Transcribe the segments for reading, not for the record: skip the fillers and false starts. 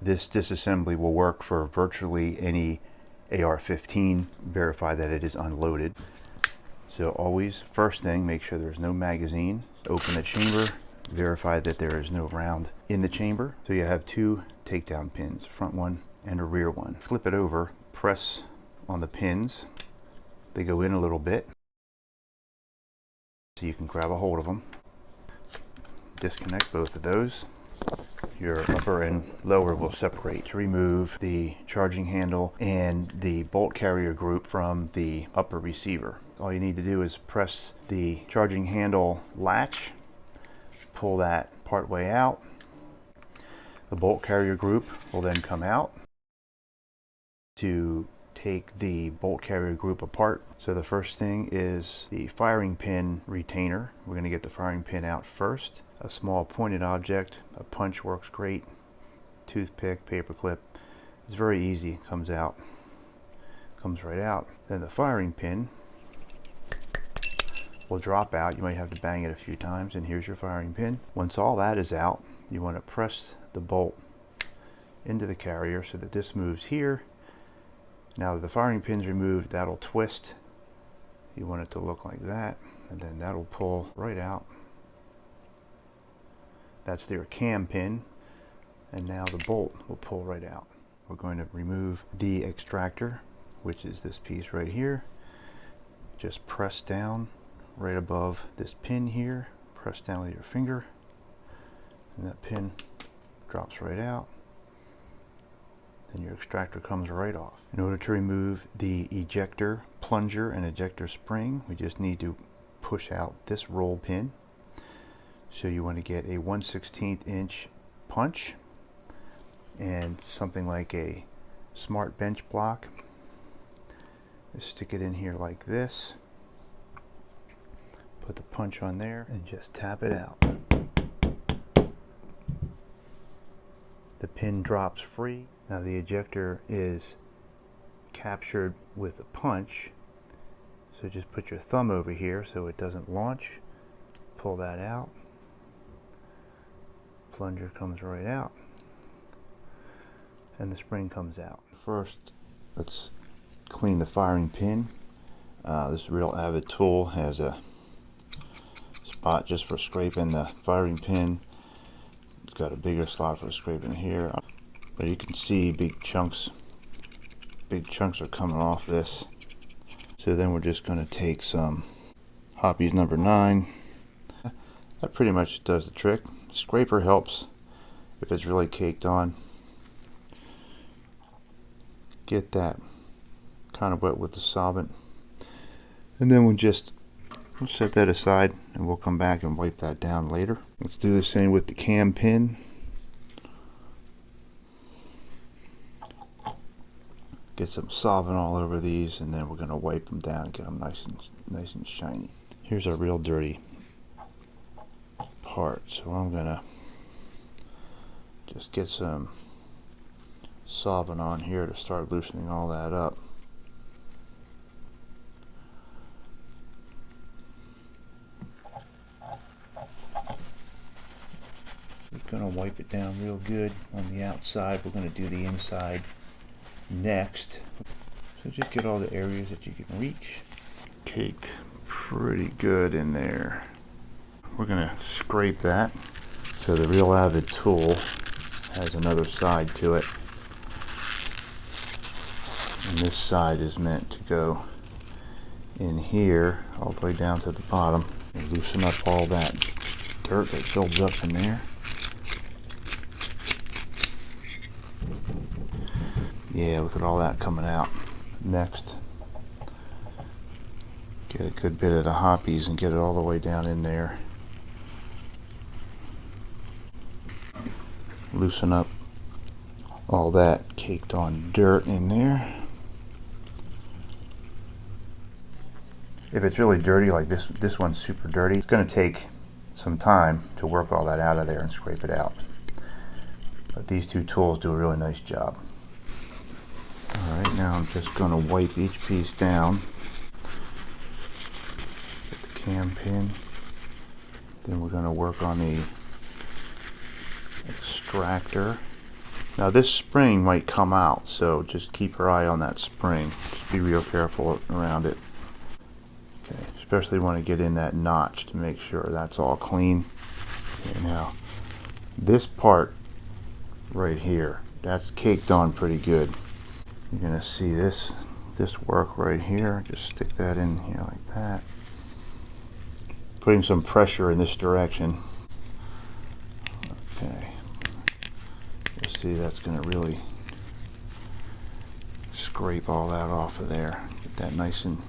This disassembly will work for virtually any AR-15. Verify that it is unloaded. So always, first thing, make sure there's no magazine. Open the chamber, verify that there is no round in the chamber. So you have two takedown pins, a front one and a rear one. Flip it over, press on the pins. They go in a little bit, so you can grab a hold of them. Disconnect both of those. Your upper and lower will separate. To remove the charging handle and the bolt carrier group from the upper receiver, all you need to do is press the charging handle latch, pull that part way out. The bolt carrier group will then come out. To take the bolt carrier group apart, so the first thing is the firing pin retainer. We're going to get the firing pin out first. A small pointed object, a punch works great, toothpick, paper clip, it's very easy, comes out, comes right out. Then the firing pin will drop out. You might have to bang it a few times, and here's your firing pin. Once all that is out, you want to press the bolt into the carrier so that this moves here. Now that the firing pin's removed, that'll twist. You want it to look like that, and then that'll pull right out. That's their cam pin, and now the bolt will pull right out. We're going to remove the extractor, which is this piece right here. Just press down right above this pin here. Press down with your finger, and that pin drops right out. Then your extractor comes right off. In order to remove the ejector plunger and ejector spring, we just need to push out this roll pin. So you want to get a 1/16 inch punch and something like a smart bench block. Just stick it in here like this. Put the punch on there and just tap it out. The pin drops free. Now the ejector is captured with a punch, so just put your thumb over here so it doesn't launch. Pull that out. Plunger comes right out, and the spring comes out. First, let's clean the firing pin. This Real Avid tool has a spot just for scraping the firing pin. It's got a bigger slot for scraping here, but you can see big chunks are coming off this. So then we're just going to take some Hoppe's number 9. That pretty much does the trick. Scraper helps if it's really caked on. Get that kind of wet with the solvent, and then we'll set that aside, and we'll come back and wipe that down later. Let's do the same with the cam pin. Get some solvent all over these, and then we're going to wipe them down and get them nice and shiny. Here's our real dirty part, so I'm gonna just get some solvent on here to start loosening all that up. We're gonna wipe it down real good on the outside. We're gonna do the inside next, so just get all the areas that you can reach. Caked pretty good in there. We're going to scrape that. So the Real Avid tool has another side to it, and this side is meant to go in here all the way down to the bottom and loosen up all that dirt that builds up in there. Yeah, look at all that coming out. Next, get a good bit of the Hoppe's and get it all the way down in there. Loosen up all that caked on dirt in there. If it's really dirty, like this one's super dirty, it's going to take some time to work all that out of there and scrape it out. But these two tools do a really nice job. Alright, now I'm just going to wipe each piece down. Get the cam pin. Then we're going to work on the extractor. Now this spring might come out, so just keep your eye on that spring. Just be real careful around it. Okay, especially when I get in that notch to make sure that's all clean. Okay, now this part right here, that's caked on pretty good. You're gonna see this work right here. Just stick that in here like that. Putting some pressure in this direction. Okay. You see that's gonna really scrape all that off of there. Get that nice and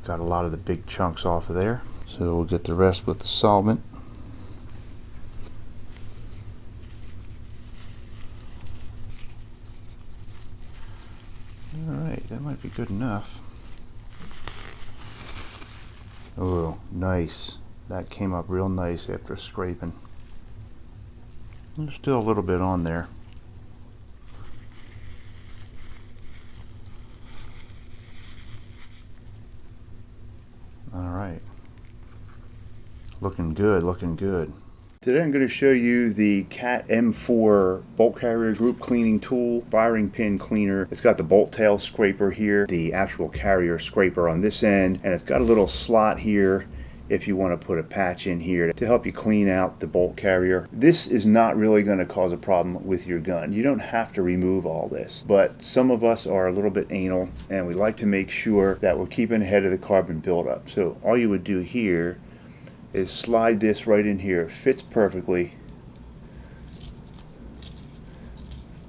got a lot of the big chunks off of there. So we'll get the rest with the solvent. Alright, that might be good enough. Oh, nice. That came up real nice after scraping. There's still a little bit on there. Alright. Looking good, looking good. Today I'm going to show you the CAT M4 bolt carrier group cleaning tool, firing pin cleaner. It's got the bolt tail scraper here, the actual carrier scraper on this end, and it's got a little slot here if you want to put a patch in here to help you clean out the bolt carrier. This is not really going to cause a problem with your gun. You don't have to remove all this, but some of us are a little bit anal and we like to make sure that we're keeping ahead of the carbon buildup. So all you would do here is slide this right in here. It fits perfectly.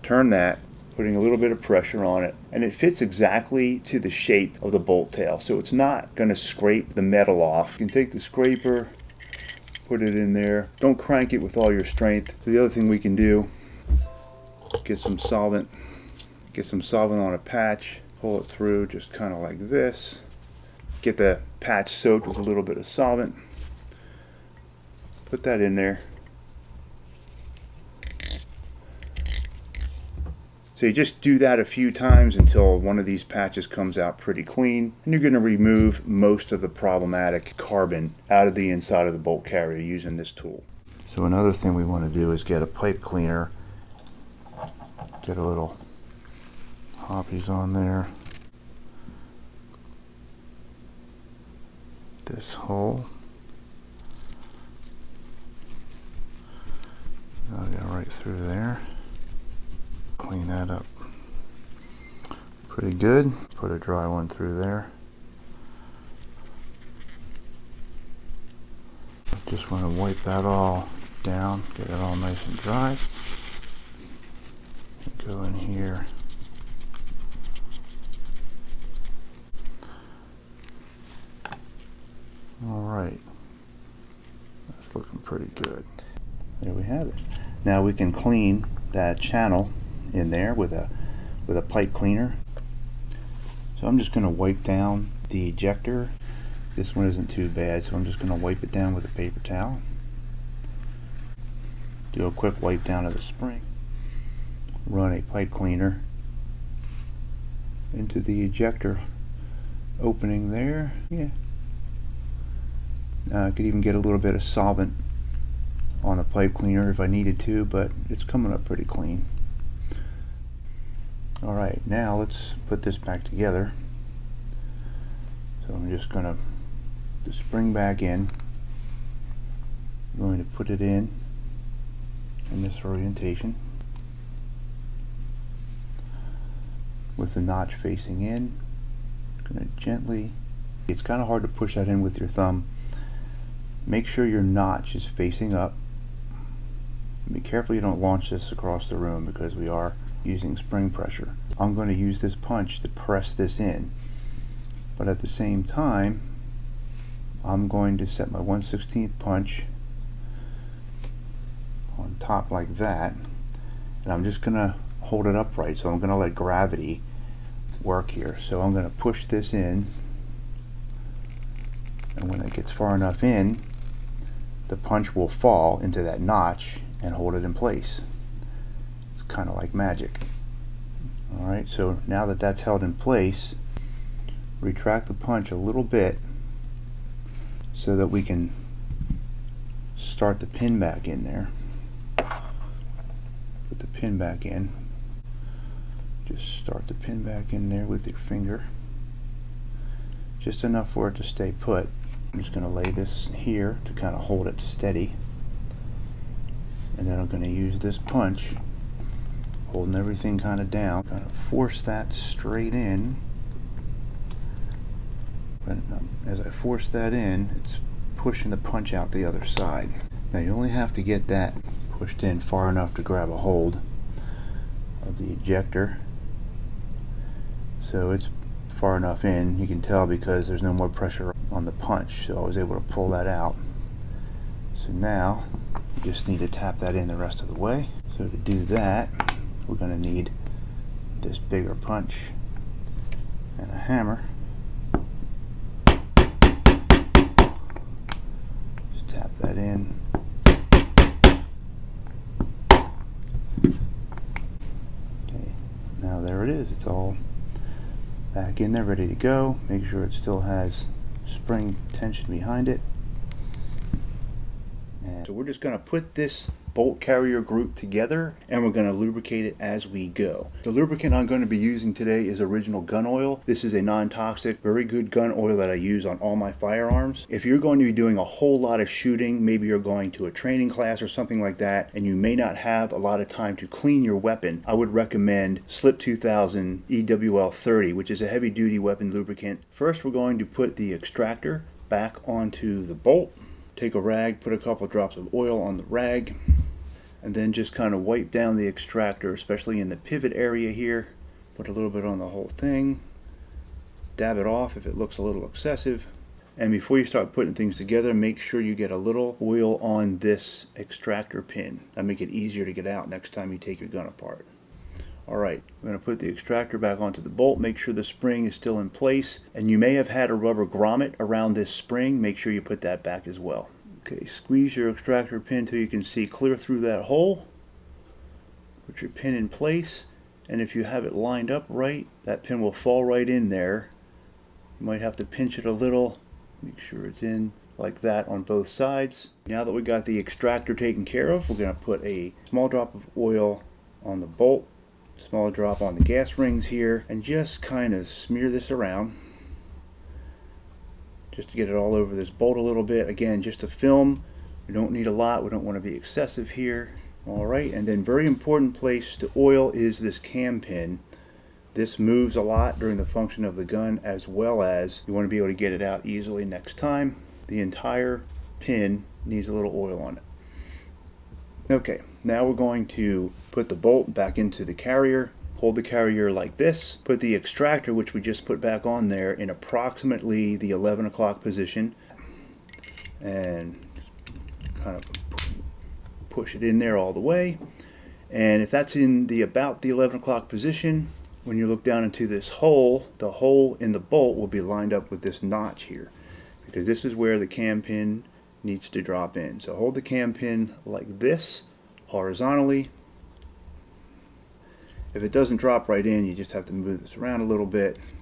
Turn that, putting a little bit of pressure on it, and it fits exactly to the shape of the bolt tail, so it's not going to scrape the metal off. You can take the scraper, put it in there. Don't crank it with all your strength. So the other thing we can do, get some solvent on a patch, pull it through just kind of like this. Get the patch soaked with a little bit of solvent. Put that in there. So you just do that a few times until one of these patches comes out pretty clean, and you're going to remove most of the problematic carbon out of the inside of the bolt carrier using this tool. So another thing we want to do is get a pipe cleaner, get a little hoppies on there, this hole. I'll go right through there. Clean that up pretty good. Put a dry one through there. Just want to wipe that all down, get it all nice and dry. Go in here. All right, that's looking pretty good. There we have it. Now we can clean that channel in there with a pipe cleaner. So I'm just going to wipe down the ejector. This one isn't too bad, so I'm just going to wipe it down with a paper towel. Do a quick wipe down of the spring. Run a pipe cleaner into the ejector opening there. Yeah. I could even get a little bit of solvent on a pipe cleaner if I needed to, but it's coming up pretty clean. Alright, now let's put this back together. So I'm just going to put the spring back in. I'm going to put it in this orientation with the notch facing in. I'm going to gently, it's kind of hard to push that in with your thumb. Make sure your notch is facing up. Be careful you don't launch this across the room because we are using spring pressure. I'm going to use this punch to press this in, but at the same time I'm going to set my 1/16 punch on top like that, and I'm just going to hold it upright, so I'm going to let gravity work here. So I'm going to push this in, and when it gets far enough in, the punch will fall into that notch and hold it in place. It's kind of like magic. Alright, so now that that's held in place, retract the punch a little bit so that we can start the pin back in there. Put the pin back in. Just start the pin back in there with your finger. Just enough for it to stay put. I'm just going to lay this here to kind of hold it steady. And then I'm going to use this punch, holding everything kind of down, kind of force that straight in. But as I force that in, it's pushing the punch out the other side. Now you only have to get that pushed in far enough to grab a hold of the ejector. So it's far enough in, you can tell because there's no more pressure on the punch, so I was able to pull that out. So now you just need to tap that in the rest of the way. So to do that, we're going to need this bigger punch and a hammer. Just tap that in. Okay, now there it is. It's all back in there, ready to go. Make sure it still has spring tension behind it. And so we're just going to put this bolt carrier group together, and we're going to lubricate it as we go. The lubricant I'm going to be using today is original gun oil. This is a non-toxic, very good gun oil that I use on all my firearms. If you're going to be doing a whole lot of shooting, maybe you're going to a training class or something like that, and you may not have a lot of time to clean your weapon, I would recommend Slip 2000 EWL 30, which is a heavy duty weapon lubricant. First, we're going to put the extractor back onto the bolt. Take a rag, put a couple drops of oil on the rag, and then just kind of wipe down the extractor, especially in the pivot area here. Put a little bit on the whole thing. Dab it off if it looks a little excessive. And before you start putting things together, make sure you get a little oil on this extractor pin. That'll make it easier to get out next time you take your gun apart. Alright, I'm going to put the extractor back onto the bolt. Make sure the spring is still in place. And you may have had a rubber grommet around this spring. Make sure you put that back as well. Okay, squeeze your extractor pin till you can see clear through that hole. Put your pin in place, and if you have it lined up right, that pin will fall right in there. You might have to pinch it a little, make sure it's in like that on both sides. Now that we got the extractor taken care of, we're going to put a small drop of oil on the bolt, small drop on the gas rings here, and just kind of smear this around. Just to get it all over this bolt a little bit. Again, just a film. We don't need a lot. We don't want to be excessive here. Alright, and then very important place to oil is this cam pin. This moves a lot during the function of the gun, as well as you want to be able to get it out easily next time. The entire pin needs a little oil on it. Okay, now we're going to put the bolt back into the carrier. Hold the carrier like this. Put the extractor, which we just put back on there, in approximately the 11 o'clock position. And kind of push it in there all the way. And if that's in about the 11 o'clock position, when you look down into this hole, the hole in the bolt will be lined up with this notch here. Because this is where the cam pin needs to drop in. So hold the cam pin like this, horizontally. If it doesn't drop right in, you just have to move this around a little bit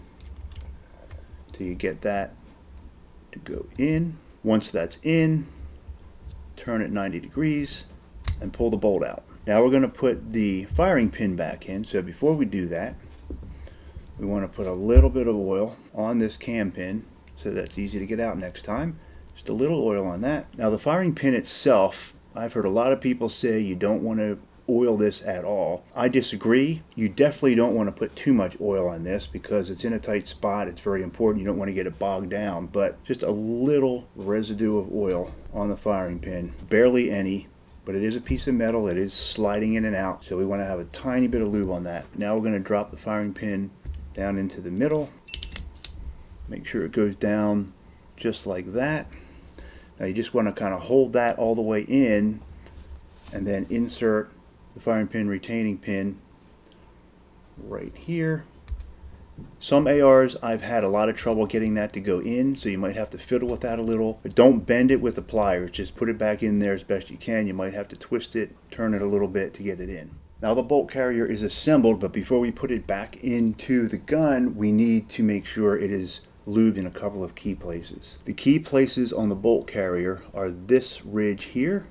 till you get that to go in. Once that's in, turn it 90 degrees and pull the bolt out. Now we're going to put the firing pin back in. So before we do that, we want to put a little bit of oil on this cam pin so that's easy to get out next time. Just a little oil on that. Now the firing pin itself, I've heard a lot of people say you don't want to oil this at all. I disagree. You definitely don't want to put too much oil on this because it's in a tight spot. It's very important. You don't want to get it bogged down, but just a little residue of oil on the firing pin. Barely any, but it is a piece of metal. It is sliding in and out, so we want to have a tiny bit of lube on that. Now we're going to drop the firing pin down into the middle. Make sure it goes down just like that. Now you just want to kind of hold that all the way in and then insert the firing pin retaining pin right here. Some ARs I've had a lot of trouble getting that to go in, so you might have to fiddle with that a little, but don't bend it with the pliers. Just put it back in there as best you can. You might have to twist it, turn it a little bit to get it in. Now the bolt carrier is assembled, but before we put it back into the gun, we need to make sure it is lubed in a couple of key places. The key places on the bolt carrier are this ridge here,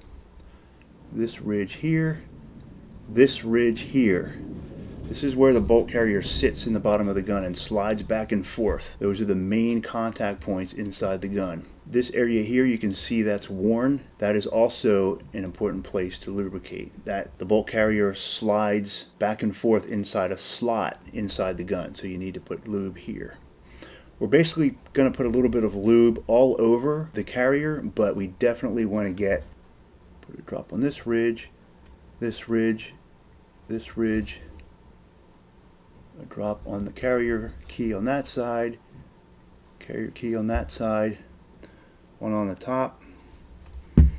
this ridge here, this ridge here. This is where the bolt carrier sits in the bottom of the gun and slides back and forth. Those are the main contact points inside the gun. This area here, you can see that's worn. That is also an important place to lubricate. That the bolt carrier slides back and forth inside a slot inside the gun, so you need to put lube here. We're basically going to put a little bit of lube all over the carrier, but we definitely want to put a drop on this ridge, this ridge, this ridge, a drop on the carrier key on that side, carrier key on that side, one on the top, and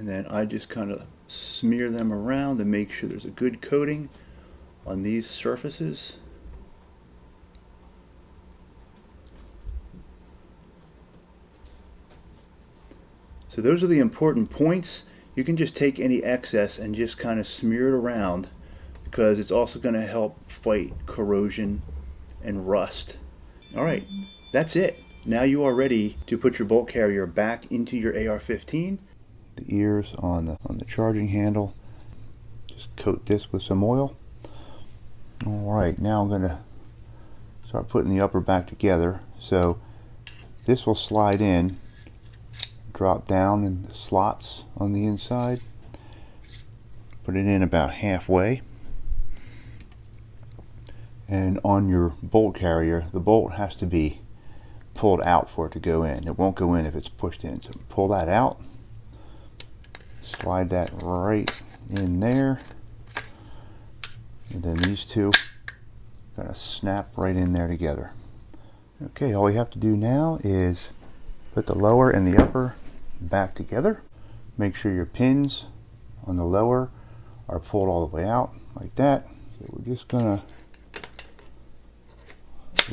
then I just kind of smear them around to make sure there's a good coating on these surfaces. So those are the important points. You can just take any excess and just kind of smear it around, because it's also going to help fight corrosion and rust. Alright, that's it. Now you are ready to put your bolt carrier back into your AR-15. The ears on the charging handle. Just coat this with some oil. Alright, now I'm going to start putting the upper back together. So this will slide in, drop down in the slots on the inside. Put it in about halfway. And on your bolt carrier, the bolt has to be pulled out for it to go in. It won't go in if it's pushed in. So pull that out, slide that right in there, and then these two are going to snap right in there together. Okay, all we have to do now is put the lower and the upper back together. Make sure your pins on the lower are pulled all the way out like that. So we're just going to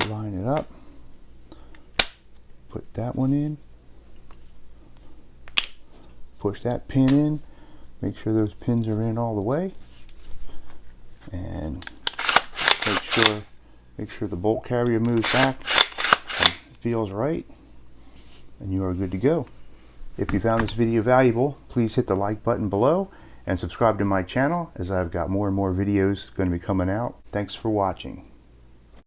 line it up, put that one in, push that pin in, make sure those pins are in all the way, and make sure the bolt carrier moves back and feels right, and you are good to go. If you found this video valuable, please hit the like button below and subscribe to my channel, as I've got more and more videos going to be coming out. Thanks for watching.